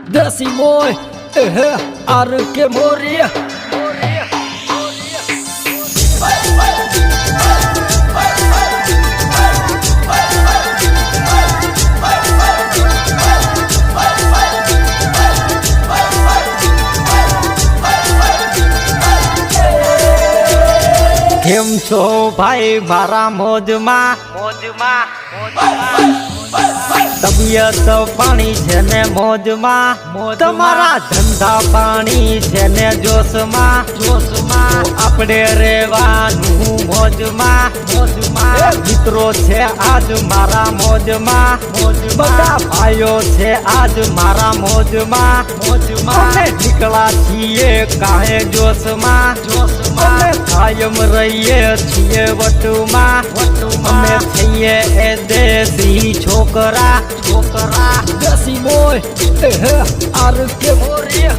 Dasi boy, arke moria. કેમ છો ભાઈ મારા મોજમાં તબિયત પાણી છે ને મોજમાં તમારા ધંધા પાણી છે ને જોશમાં આપણે રેવાનું મોજમાં મિત્રો છે આજ મારા મોજમાં બધા ભાઈઓ છે આજ મારા મોજમાં અમે નીકળા છીએ કાહે જોશમાં અમે કાયમ રહીએ છીએ વટુમાં અમે છીએ એ દેશી છોકરા Dasi boy, arke moria.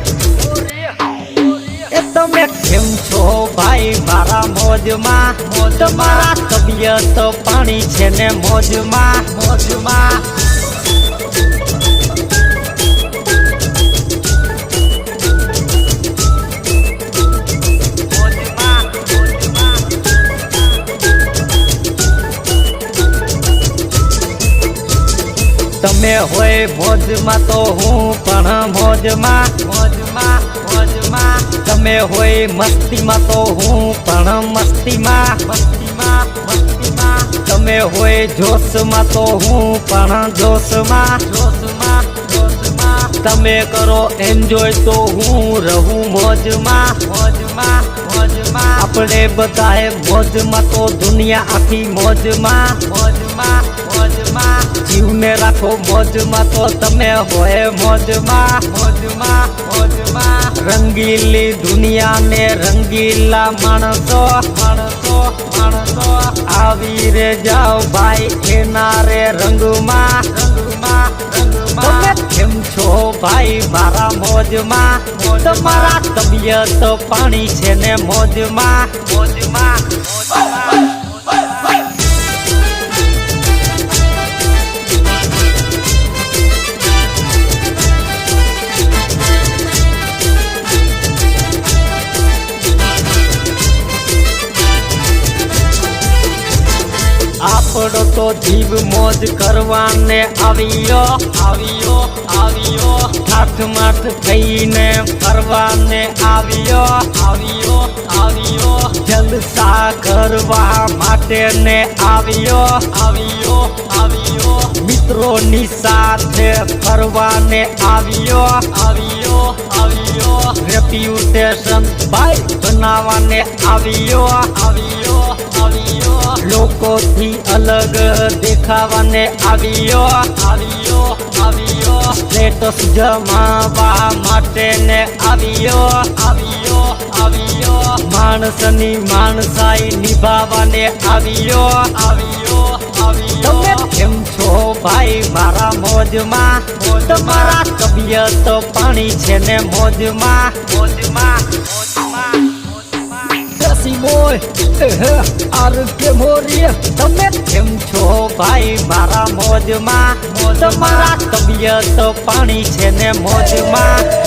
એ તમે કેમ છો ભાઈ મારા મોજમાં તમારા તબિયત પાણી છે ને મોજમાં તમે હોય મોજમાં તો હું પણ મોજમાં તમે હોય મસ્તીમાં તો હું પણ મસ્તીમાં તમે હોય જોશમાં તો હું પણ જોશમાં તમે કરો એન્જોય તો હું રહું મોજમાં આપણે બધાએ મોજમાં તો દુનિયા આખી મોજમાં જીવને રાખો મોજમાં તો તમે હોય મોજમાં રંગીલી દુનિયાને રંગીલા માણસો આવી રે જાઓ ભાઈ એના રે રંગમાં તમે કેમ છો ભાઈ મારા મોજમાં તમારા તબિયત પાણી છે ને મોજમાં આપણો તો જીવ મોજ કરવાને આવ્યો ઠાઠ માઠ થઈને ફરવાને આવ્યો જલસા કરવા માટે ને આવ્યો મિત્રોની સાથે ફરવાને આવ્યો રેપ્યુટેશન ભાઈ બનાવવાને આવ્યો લોકોથી અલગ દેખાવાને આવ્યો સ્ટેટસ જમાવા માટે ને આવ્યો માણસની માણસાઈ નિભાવવાને આવ્યો તમે કેમ છો ભાઈ મારા મોજમાં તમારા તબિયત પાણી છે ને મોજમાં Dasi boy, arke moria. તમે કેમ છો ભાઈ મારા મોજમાં તમારા તબિયત પાણી છે ને મોજમાં